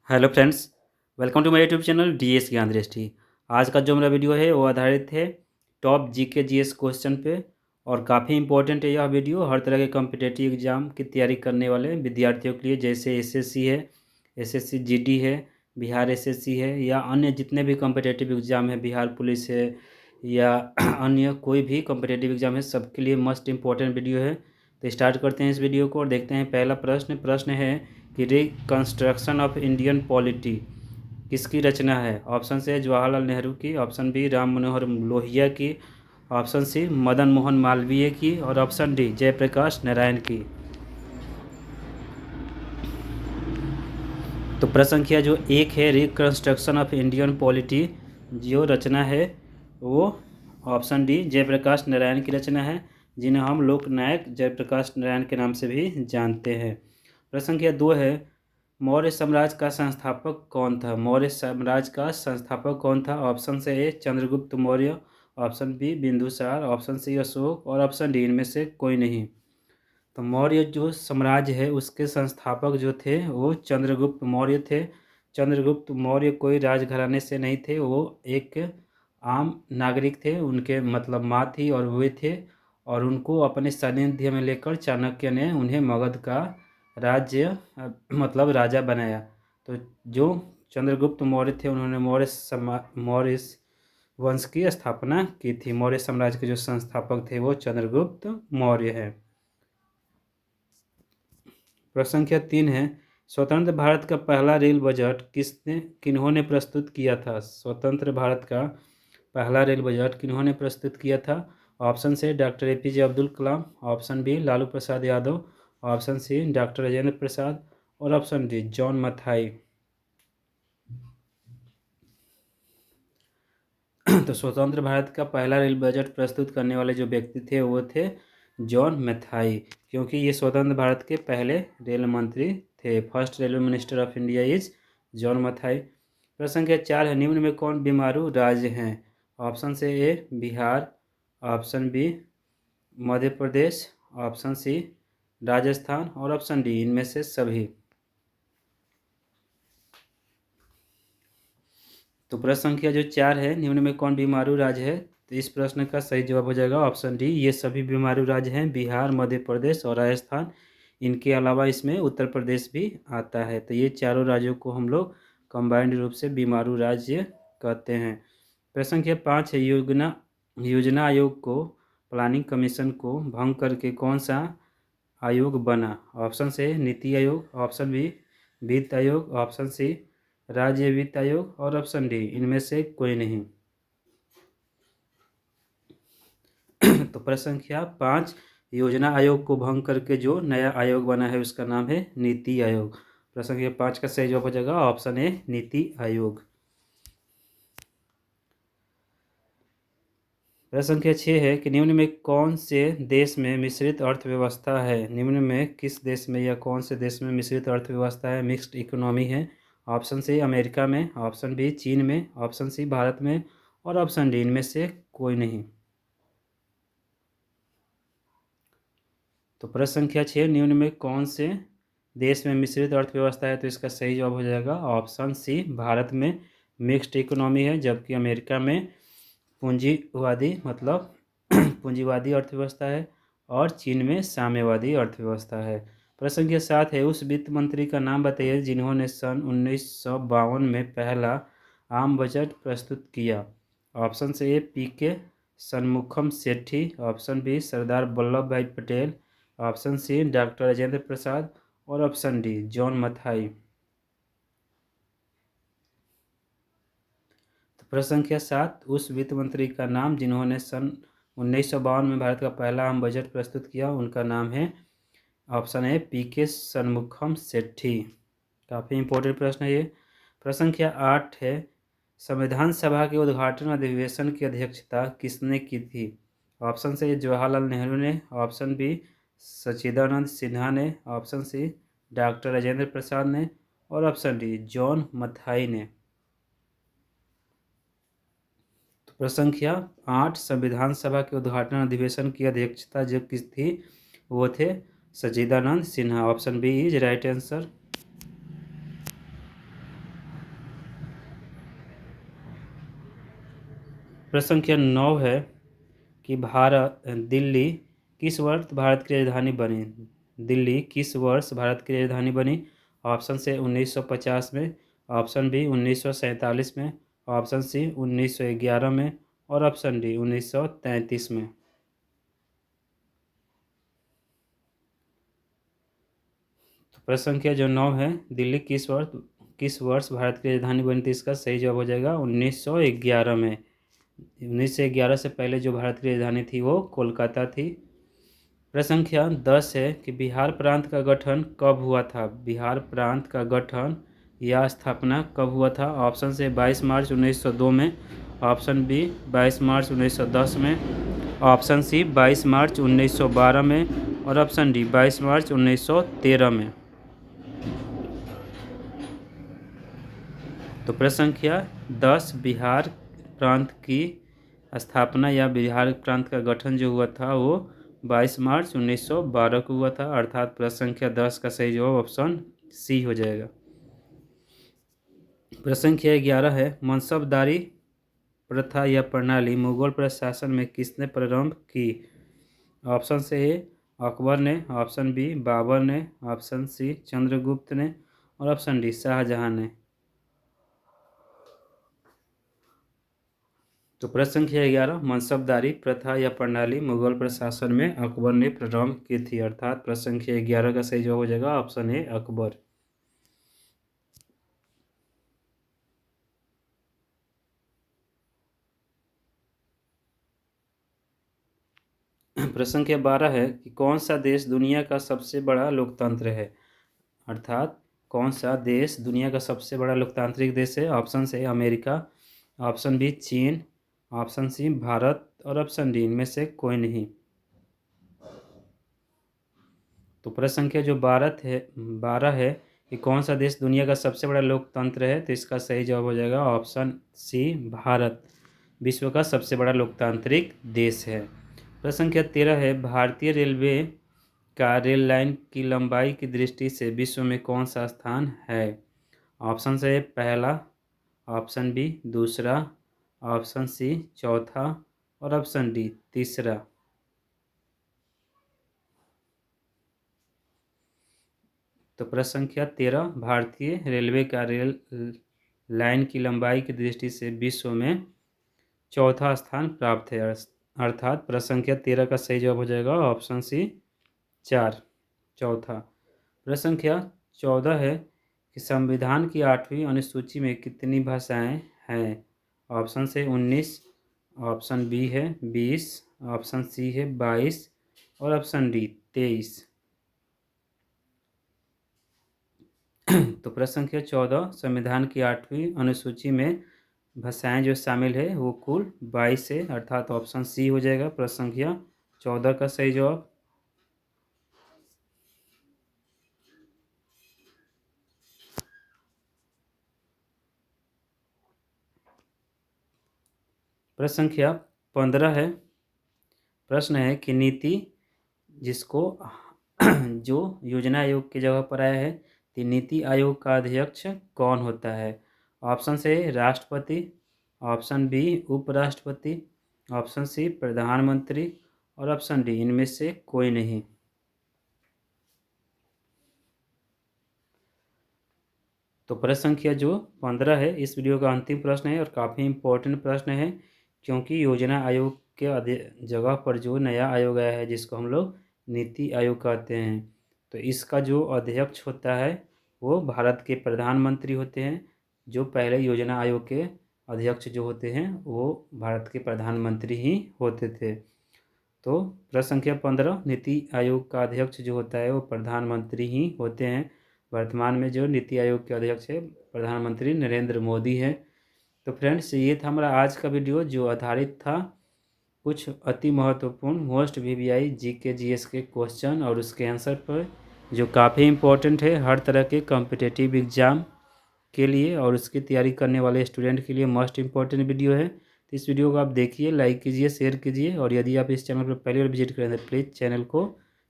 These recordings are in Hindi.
Hello friends, welcome to my YouTube channel DS Gyan Drishti. आज का जो मेरा वीडियो है वो आधारित है टॉप जीके जीएस क्वेश्चन पे। और काफ़ी इंपॉर्टेंट है यह वीडियो हर तरह के कॉम्पिटिटिव एग्जाम की तैयारी करने वाले विद्यार्थियों के लिए, जैसे एसएससी है, एसएससी जीडी है, बिहार एसएससी है, या अन्य जितने भी कॉम्पिटिटिव एग्जाम है, बिहार पुलिस है, या अन्य कोई भी कॉम्पिटिटिव एग्जाम है, सबके लिए मस्ट इम्पॉर्टेंट वीडियो है। तो स्टार्ट करते हैं इस वीडियो को और देखते हैं पहला प्रश्न है कि रिकंस्ट्रक्शन ऑफ इंडियन पॉलिटी किसकी रचना है। ऑप्शन से जवाहरलाल नेहरू की, ऑप्शन बी राम मनोहर लोहिया की, ऑप्शन सी मदन मोहन मालवीय की, और ऑप्शन डी जयप्रकाश नारायण की। तो प्रश्न संख्या जो एक है, रिकंस्ट्रक्शन ऑफ इंडियन पॉलिटी जो रचना है वो ऑप्शन डी जयप्रकाश नारायण की रचना है, जिन्हें हम लोकनायक जयप्रकाश नारायण के नाम से भी जानते हैं। प्रश्न संख्या दो है, मौर्य साम्राज्य का संस्थापक कौन था। मौर्य साम्राज्य का संस्थापक कौन था। ऑप्शन से A Chandragupta Maurya, option B Bindusara, option C Ashoka, और ऑप्शन डी इनमें से कोई नहीं। तो मौर्य जो साम्राज्य है उसके संस्थापक जो थे वो चंद्रगुप्त मौर्य थे। चंद्रगुप्त मौर्य कोई राजघराने से नहीं थे, वो एक आम नागरिक थे। उनके मतलब माँ थी और वे थे, और उनको अपने सानिध्य में लेकर चाणक्य ने उन्हें मगध का राज्य मतलब राजा बनाया। तो जो चंद्रगुप्त मौर्य थे उन्होंने मौर्य वंश की स्थापना की थी। मौर्य साम्राज्य के जो संस्थापक थे वो चंद्रगुप्त मौर्य है। प्रश्न संख्या तीन है, स्वतंत्र भारत का पहला रेल बजट किन्होंने प्रस्तुत किया था। स्वतंत्र भारत का पहला रेल बजट किन्होंने प्रस्तुत किया था। ऑप्शन से doctor APJ Abdul Kalam, option B Lalu Prasad Yadav, option C doctor Rajendra Prasad, और ऑप्शन डी जॉन मथाई। तो स्वतंत्र भारत का पहला रेल बजट प्रस्तुत करने वाले जो व्यक्ति थे वो थे जॉन मैथाई, क्योंकि ये स्वतंत्र भारत के पहले रेल मंत्री थे। First railway minister of India is John Matthai. प्रश्न संख्या चार है, निम्न में कौन बीमारू राज्य हैं। ऑप्शन से ए Bihar, option B Madhya Pradesh, option C Rajasthan, और ऑप्शन डी इनमें से सभी। तो प्रश्न संख्या जो चार है, निम्न में कौन बीमारू राज्य है, तो इस प्रश्न का सही जवाब हो जाएगा ऑप्शन डी, ये सभी बीमारू राज्य हैं, बिहार, मध्य प्रदेश और राजस्थान। इनके अलावा इसमें उत्तर प्रदेश भी आता है। तो ये चारों राज्यों को हम लोग कंबाइंड रूप से बीमारू राज्य कहते हैं। प्रश्न संख्या पाँच है, योजना योजना आयोग को, प्लानिंग कमीशन को भंग करके कौन सा आयोग बना। ऑप्शन से नीति आयोग, ऑप्शन बी वित्त आयोग, ऑप्शन सी राज्य वित्त आयोग, और ऑप्शन डी इनमें से कोई नहीं। तो प्रश्न संख्या पाँच, योजना आयोग को भंग करके जो नया आयोग बना है उसका नाम है नीति आयोग। प्रश्न संख्या पाँच का सही जवाब हो जाएगा ऑप्शन ए नीति आयोग। प्रश्न संख्या छः है कि निम्न में कौन से देश में मिश्रित अर्थव्यवस्था है। निम्न में किस देश में या कौन से देश में मिश्रित अर्थव्यवस्था है, मिक्स्ड इकोनॉमी है। ऑप्शन सी अमेरिका में, ऑप्शन बी चीन में, ऑप्शन सी भारत में, और ऑप्शन डी इनमें से कोई नहीं। तो प्रश्न संख्या छः, निम्न में कौन से देश में मिश्रित अर्थव्यवस्था है, तो इसका सही जवाब हो जाएगा ऑप्शन सी भारत में मिक्स्ड इकोनॉमी है, जबकि अमेरिका में पूंजीवादी मतलब पूंजीवादी अर्थव्यवस्था है, और चीन में साम्यवादी अर्थव्यवस्था है। प्रश्न संख्या सात है, उस वित्त मंत्री का नाम बताइए जिन्होंने सन 1952 में पहला आम बजट प्रस्तुत किया। ऑप्शन से A PK Shanmukham Chetty, option B Sardar Vallabh Bhai Patel, option C doctor Rajendra Prasad, और ऑप्शन डी जॉन मथाई। तो प्रश्न संख्या सात, उस वित्त मंत्री का नाम जिन्होंने सन 1952 में भारत का पहला आम बजट प्रस्तुत किया, उनका नाम है ऑप्शन ए पीके सनमुखम सेठी। काफ़ी इंपॉर्टेंट प्रश्न है ये। प्रश्न संख्या आठ है, संविधान सभा के उद्घाटन अधिवेशन की अध्यक्षता किसने की थी। ऑप्शन से जवाहरलाल नेहरू ने, ऑप्शन बी सच्चिदानंद सिन्हा ने, ऑप्शन सी डॉक्टर राजेंद्र प्रसाद ने, और ऑप्शन डी जॉन मथाई ने। तो प्रश्न संख्या आठ, संविधान सभा के उद्घाटन अधिवेशन की अध्यक्षता जो किस थी, वो थे Sachchidananda Sinha. Option B is right answer. प्रश्न संख्या 9 है कि दिल्ली किस वर्ष भारत की राजधानी बनी। दिल्ली किस वर्ष भारत की राजधानी बनी। ऑप्शन से 1950 में, ऑप्शन बी 1947 में, ऑप्शन सी 1911 में और ऑप्शन डी 1933 में। तो प्रश्न संख्या जो 9 है, दिल्ली किस वर्ष भारत की राजधानी बनी थी, इसका सही जवाब हो जाएगा 1911 में। 1911 से पहले जो भारत की राजधानी थी वो कोलकाता थी। प्रश्न संख्या 10 है कि बिहार प्रांत का गठन कब हुआ था। बिहार प्रांत का गठन या स्थापना कब हुआ था। ऑप्शन से 22 मार्च 1902 में, ऑप्शन बी 22 मार्च 1910 में, ऑप्शन सी 22 मार्च 1912 में और ऑप्शन डी 22 मार्च 1913 में। तो प्रश्न संख्या 10, बिहार प्रांत की स्थापना या बिहार प्रांत का गठन जो हुआ था वो 22 मार्च 1912 को हुआ था, अर्थात प्रश्न संख्या 10 का सही जवाब ऑप्शन सी हो जाएगा। प्रश्न संख्या 11 है, मनसबदारी प्रथा या प्रणाली मुगल प्रशासन में किसने प्रारंभ की। ऑप्शन से ए अकबर ने, ऑप्शन बी बाबर ने, ऑप्शन सी चंद्रगुप्त ने और ऑप्शन डी शाहजहां ने। तो प्रश्न संख्या 11, मनसबदारी प्रथा या प्रणाली मुगल प्रशासन में अकबर ने प्रारंभ की थी, अर्थात प्रश्न संख्या 11 का सही जवाब हो जाएगा ऑप्शन ए अकबर। प्रश्न संख्या 12 है कि कौन सा देश दुनिया का सबसे बड़ा लोकतंत्र है, अर्थात कौन सा देश दुनिया का सबसे बड़ा लोकतांत्रिक देश है। ऑप्शन से अमेरिका, ऑप्शन बी चीन, ऑप्शन सी भारत और ऑप्शन डी इनमें से कोई नहीं। तो प्रश्न संख्या जो 12 है कि कौन सा देश दुनिया का सबसे बड़ा लोकतंत्र है, तो इसका सही जवाब हो जाएगा ऑप्शन सी भारत विश्व का सबसे बड़ा लोकतांत्रिक देश है। प्रश्न संख्या 13 है, भारतीय रेलवे का रेल लाइन की लंबाई की दृष्टि से विश्व में कौन सा स्थान है। ऑप्शन से पहला, ऑप्शन बी दूसरा, ऑप्शन सी चौथा और ऑप्शन डी तीसरा। तो प्रश्न संख्या 13, भारतीय रेलवे का रेल लाइन की लंबाई की दृष्टि से विश्व में चौथा स्थान प्राप्त है, अर्थात प्रश्न संख्या 13 का सही जवाब हो जाएगा ऑप्शन सी 4 चौथा। प्रश्न संख्या 14 है कि संविधान की 8वीं अनुसूची में कितनी भाषाएं हैं। ऑप्शन से 19, ऑप्शन बी है 20, ऑप्शन सी है 22 और ऑप्शन डी 23। तो प्रश्न संख्या 14, संविधान की 8वीं अनुसूची में भाषाएं जो शामिल है वो कुल 22 है, अर्थात ऑप्शन सी हो जाएगा प्रश्न संख्या 14 का सही जवाब। प्रश्न संख्या 15 है, प्रश्न है कि नीति जिसको जो योजना आयोग की जगह पर आया है, तो नीति आयोग का अध्यक्ष कौन होता है। ऑप्शन से राष्ट्रपति, ऑप्शन बी उपराष्ट्रपति, ऑप्शन सी प्रधानमंत्री और ऑप्शन डी इनमें से कोई नहीं। तो प्रश्न संख्या जो 15 है इस वीडियो का अंतिम प्रश्न है और काफ़ी इम्पोर्टेंट प्रश्न है, क्योंकि योजना आयोग के जगह पर जो नया आयोग आया है जिसको हम लोग नीति आयोग कहते हैं, तो इसका जो अध्यक्ष होता है वो भारत के प्रधानमंत्री होते हैं। जो पहले योजना आयोग के अध्यक्ष जो होते हैं वो भारत के प्रधानमंत्री ही होते थे। तो प्रश्न संख्या 15, नीति आयोग का अध्यक्ष जो होता है वो प्रधानमंत्री ही होते हैं। वर्तमान में जो नीति आयोग के अध्यक्ष है प्रधानमंत्री नरेंद्र मोदी हैं। तो फ्रेंड्स ये था हमारा आज का वीडियो जो आधारित था कुछ अति महत्वपूर्ण मोस्ट वीवीआई जीके जीएस के क्वेश्चन और उसके आंसर पर, जो काफ़ी इम्पोर्टेंट है हर तरह के कॉम्पिटिटिव एग्ज़ाम के लिए और उसकी तैयारी करने वाले स्टूडेंट के लिए मोस्ट इम्पोर्टेंट वीडियो है। तो इस वीडियो को आप देखिए, लाइक कीजिए, शेयर कीजिए और यदि आप इस चैनल पर पहली बार विजिट करें तो प्लीज़ चैनल को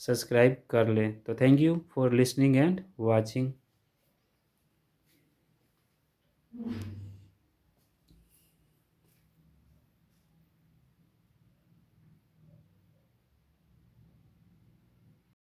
सब्सक्राइब कर लें। तो thank you for listening and watching.